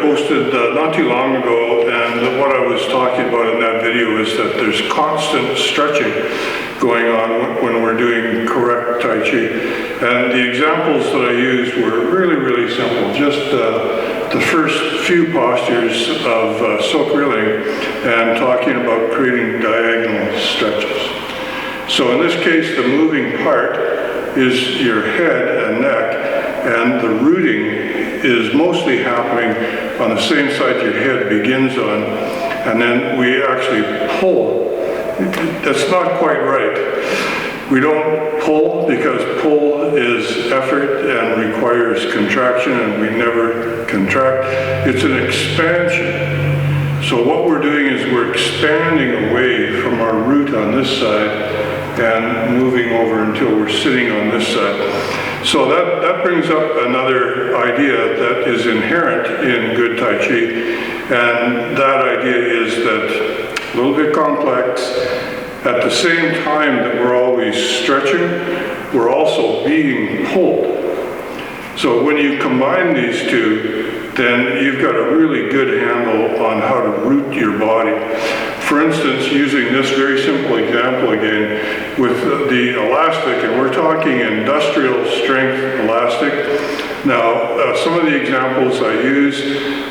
Posted not too long ago, and what I was talking about in that video is that there's constant stretching going on when we're doing correct Tai Chi. And the examples that I used were really simple, just the first few postures of silk reeling and talking about creating diagonal stretches. So in this case, the moving part is your head and neck, and the rooting is mostly happening on the same side your head begins on, and then we actually pull. That's not quite right. We don't pull because pull is effort and requires contraction, and we never contract. It's an expansion. So what we're doing is we're expanding away from our root on this side and moving over until we're sitting on this side. So that brings up another idea that is inherent in good Tai Chi, and that idea is that a little bit complex. At the same time that we're always stretching, we're also being pulled. So when you combine these two, then you've got a really good handle on how to root your body. For instance, using this very simple example again with the elastic, and we're talking industrial strength elastic. Now, some of the examples I use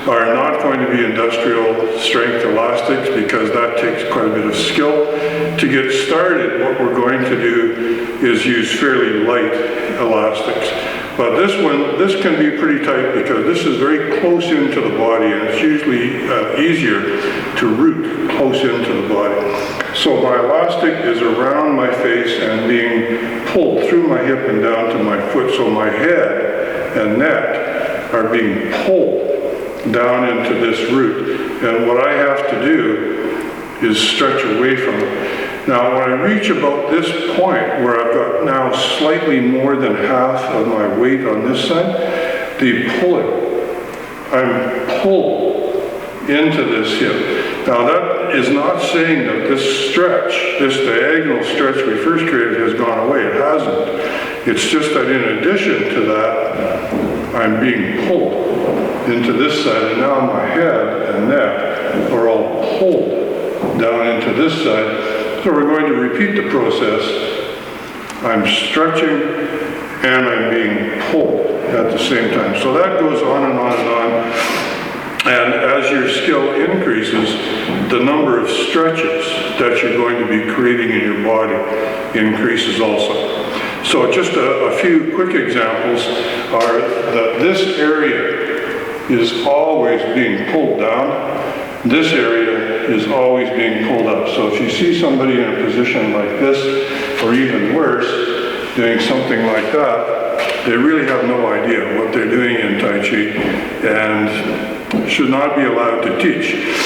are not going to be industrial strength elastics because that takes quite a bit of skill. To get started, what we're going to do is use fairly light elastics. But this can be pretty tight because this is very close into the body, and it's usually easier to root close into the body. So my elastic is around my face and being pulled through my hip and down to my foot. So my head and neck are being pulled down into this root. And what I have to do is stretch away from it. Now, when I reach about this point where I've got now slightly more than half of my weight on this side, the pulling, I'm pulled into this hip. Now, that is not saying that this stretch, this diagonal stretch we first created has gone away. It hasn't. It's just that in addition to that, I'm being pulled into this side, and now my head and neck are all pulled down into this side. So we're going to repeat the process. I'm stretching and I'm being pulled at the same time. So that goes on and on and on. And as your skill increases, the number of stretches that you're going to be creating in your body increases also. So just a few quick examples are that this area is always being pulled down. This area is always being pulled up. So if you see somebody in a position like this, or even worse, doing something like that, they really have no idea what they're doing in Tai Chi and should not be allowed to teach.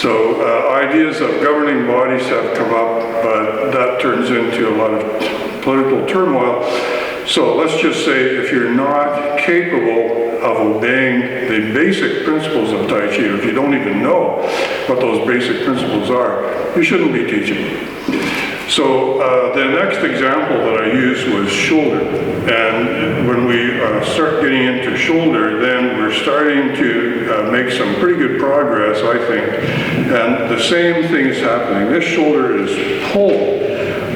So ideas of governing bodies have come up, but that turns into a lot of political turmoil. So let's just say if you're not capable of obeying the basic principles of Tai Chi, if you don't even know what those basic principles are, you shouldn't be teaching. So the next example that I used was shoulder. And when we start getting into shoulder, then we're starting to make some pretty good progress, I think. And the same thing is happening. This shoulder is pulled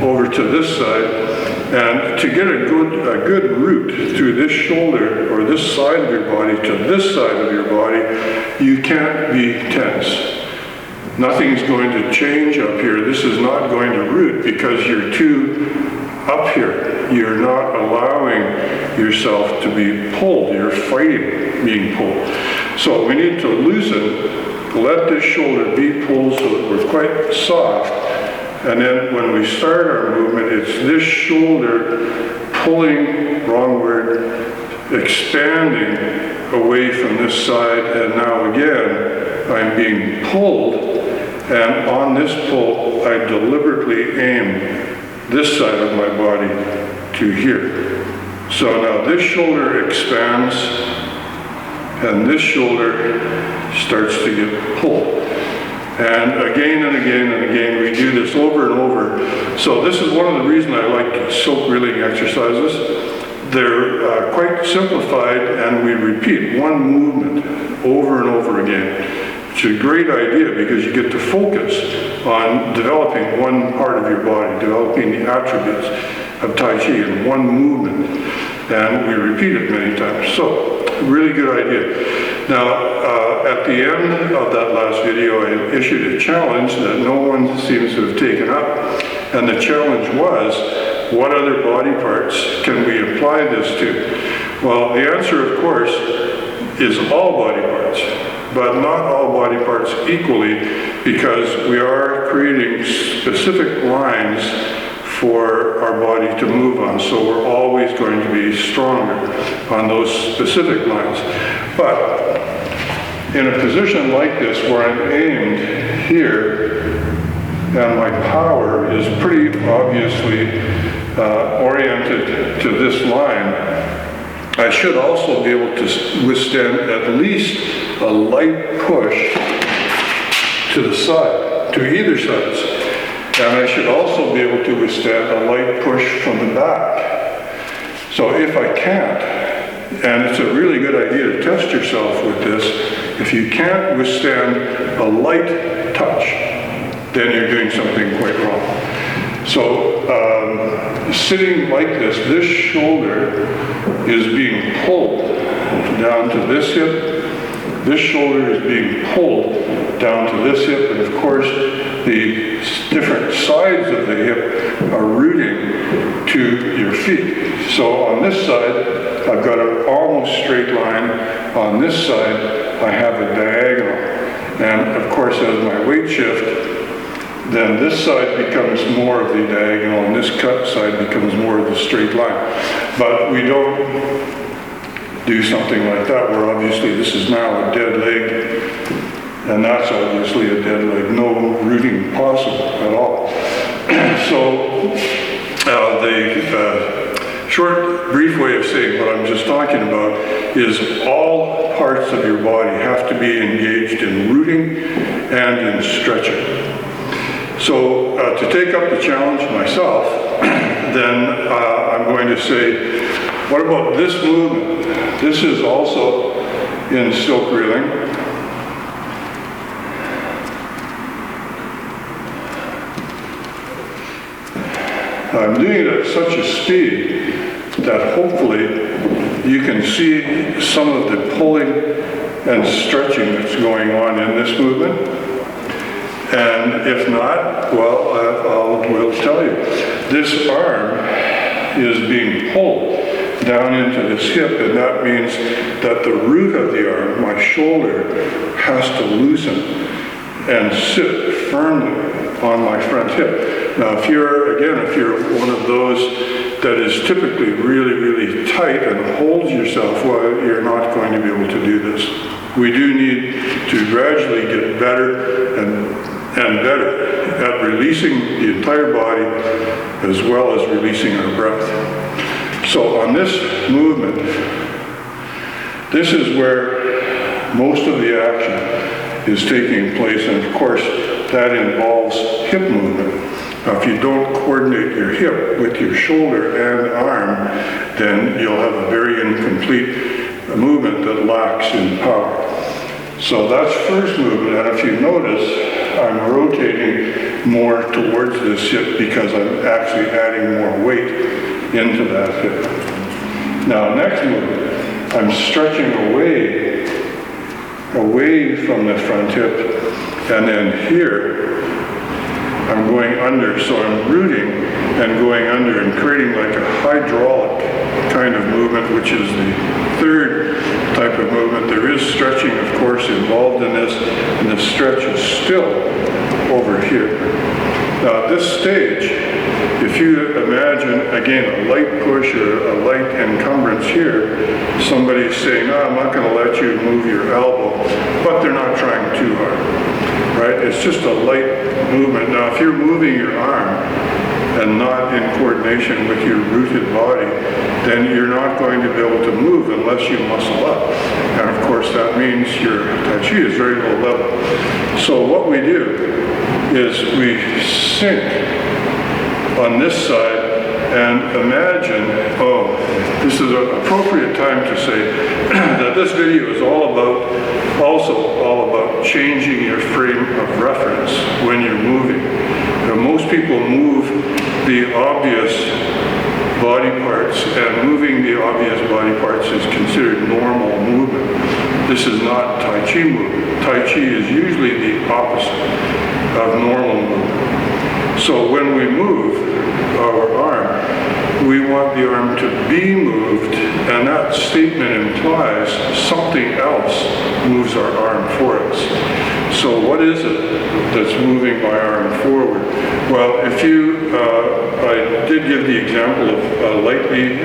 over to this side. And to get a good root through this shoulder or this side of your body to this side of your body, you can't be tense. Nothing's going to change up here. This is not going to root because you're too up here. You're not allowing yourself to be pulled. You're fighting being pulled. So we need to loosen, let this shoulder be pulled so that we're quite soft. And then when we start our movement, it's this shoulder pulling, wrong word, expanding away from this side. And now again, I'm being pulled. And on this pull, I deliberately aim this side of my body to here. So now this shoulder expands, and this shoulder starts to get pulled. And again and again and again, we do this over and over. So this is one of the reasons I like silk reeling exercises, they're quite simplified, and we repeat one movement over and over again. It's a great idea because you get to focus on developing one part of your body, developing the attributes of Tai Chi in one movement, and we repeat it many times. So, really good idea. Now, at the end of that last video, I issued a challenge that no one seems to have taken up, and the challenge was, what other body parts can we apply this to? Well, the answer, of course, is all body parts, but not all body parts equally, because we are creating specific lines for our body to move on, so we're always going to be stronger on those specific lines. But in a position like this, where I'm aimed here, and my power is pretty obviously oriented to this line, I should also be able to withstand at least a light push to the side, to either sides. And I should also be able to withstand a light push from the back. So if I can't, and it's a really good idea to test yourself with this, if you can't withstand a light touch, then you're doing something quite wrong. So sitting like this shoulder is being pulled down to this hip. This shoulder is being pulled down to this hip, and of course the different sides of the hip are rooting to your feet. So on this side, I've got an almost straight line. On this side, I have a diagonal. And of course, as my weight shift, then this side becomes more of the diagonal, and this cut side becomes more of the straight line. But we don't do something like that, where obviously this is now a dead leg, and that's obviously a dead leg. No rooting possible at all. So the short, brief way of saying what I'm just talking about is all parts of your body have to be engaged in rooting and in stretching. So to take up the challenge myself, then I'm going to say, what about this movement? This is also in silk reeling. I'm doing it at such a speed that hopefully you can see some of the pulling and stretching that's going on in this movement. And if not, well, I will tell you. This arm is being pulled down into this hip, and that means that the root of the arm, my shoulder, has to loosen and sit firmly on my front hip. Now, if you're one of those that is typically really, really tight and holds yourself, well, you're not going to be able to do this. We do need to gradually get better and better at releasing the entire body as well as releasing our breath. So on this movement, this is where most of the action is taking place, and of course that involves hip movement. Now, if you don't coordinate your hip with your shoulder and arm, then you'll have a very incomplete movement that lacks in power. So that's first movement, and if you notice, I'm rotating more towards this hip because I'm actually adding more weight into that hip. Now, next movement, I'm stretching away from the front hip, and then here, I'm going under, so I'm rooting and going under and creating like a hydraulic kind of movement, which is the third type of movement. There is stretching, of course, involved in this, and the stretch is still over here. Now, at this stage, if you imagine, again, a light push or a light encumbrance here, somebody's saying, I'm not going to let you move your elbow, but they're not trying too hard, right? It's just a light movement. Now, if you're moving your arm and not in coordination with your rooted body, then you're not going to be able to move unless you muscle up. And of course, that means your Tai Chi is very low level. So what we do is we sink on this side and imagine, this is an appropriate time to say that this video is also all about changing your frame of reference when you're moving. Most people move the obvious body parts, and moving the obvious body parts is considered normal movement. This is not Tai Chi movement. Tai Chi is usually the opposite of normal movement. So when we move our arm, we want the arm to be moved, and that statement implies something else moves our arm for us. So what is it that's moving my arm forward? Well, I did give the example of lightly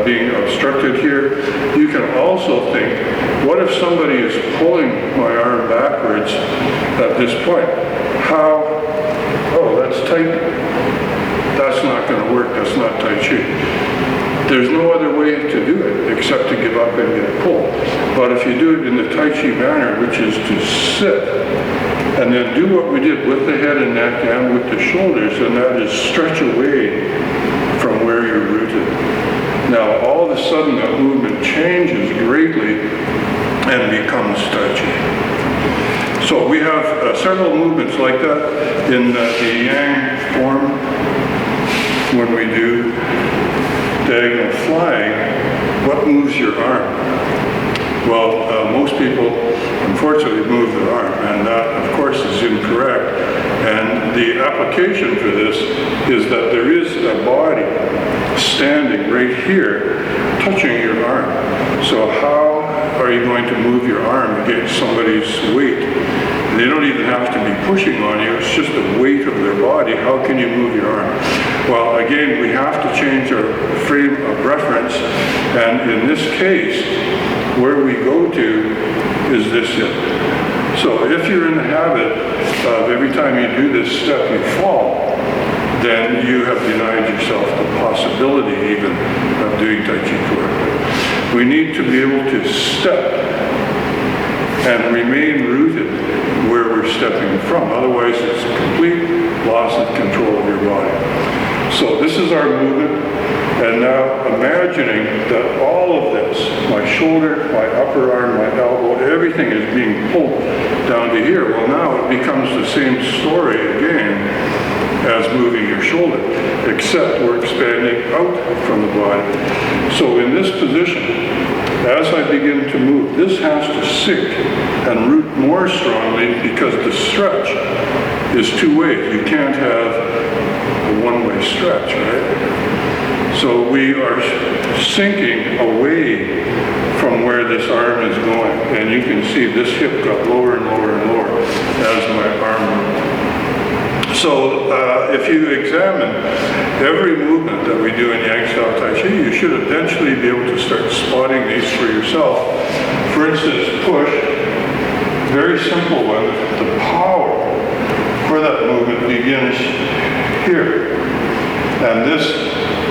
being obstructed here. You can also think, what if somebody is pulling my arm backwards at this point? Oh, that's tight. That's not going to work. That's not Tai Chi. There's no other way to do it except to give up and get pulled. But if you do it in the Tai Chi manner, which is to sit, and then do what we did with the head and neck and with the shoulders, and that is stretch away from where you're rooted. Now, all of a sudden, that movement changes greatly and becomes Tai Chi. So we have several movements like that in the Yang form. When we do diagonal flying, what moves your arm? Well, most people unfortunately move their arm, and that of course is incorrect. And the application for this is that there is a body standing right here touching your arm. So how are you going to move your arm against somebody's weight? They don't even have to be pushing on you, it's just the weight of their body. How can you move your arm? Well, again, we have to change our frame of reference, and in this case, where we go to is this hip. So if you're in the habit of every time you do this step you fall, then you have denied yourself the possibility even of doing Tai Chi correctly. We need to be able to step and remain rooted where we're stepping from. Otherwise, it's a complete loss of control of your body. So this is our movement, and now imagining that all of this, my shoulder, my upper arm, my elbow, everything is being pulled down to here. Well, now it becomes the same story again as moving your shoulder, except we're expanding out from the body. So in this position, as I begin to move, this has to sink and root more strongly because the stretch is two ways. You can't have a one-way stretch, right? So we are sinking away from where this arm is going. And you can see this hip got lower and lower and lower as my arm moved. So if you examine every movement that we do in Yang style Tai Chi, you should eventually be able to start spotting these for yourself. For instance, push, very simple one. The power for that movement begins here. And this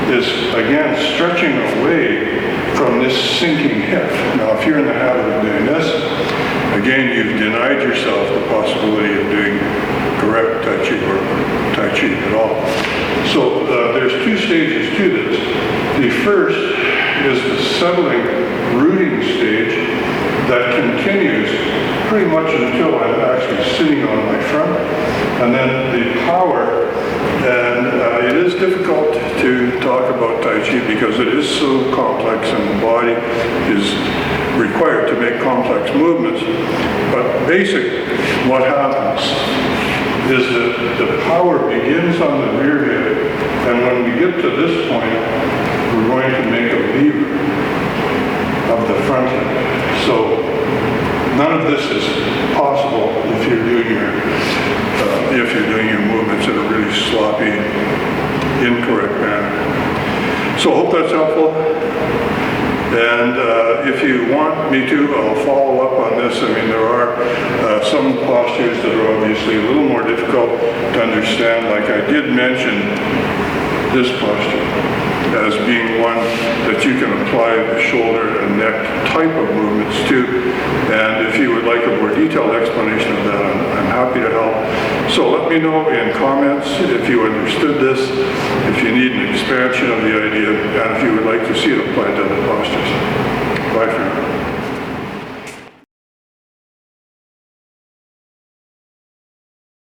is, again, stretching away from this sinking hip. Now, if you're in the habit of doing this, again, you've denied yourself the possibility of doing correct Tai Chi or Tai Chi at all. So there's two stages to this. The first is the settling rooting stage that continues pretty much until I'm actually sitting on my front. And then the power, and it is difficult to talk about Tai Chi because it is so complex and the body is required to make complex movements. But basically, what happens is that the power begins on the rear hip, and when we get to this point, we're going to make a lever of the front hip. So none of this is possible if you're doing your movements in a really sloppy, incorrect manner. So I hope that's helpful. And if you want me to, I'll follow up on this. I mean, there are some postures that are obviously a little more difficult to understand. Like I did mention this posture as being one that you can apply the shoulder and neck type of movements to. And if you would like a more detailed explanation of that, I'm happy to help. So let me know in comments if you understood this, if you need an expansion of the idea, and if you would like to see it applied to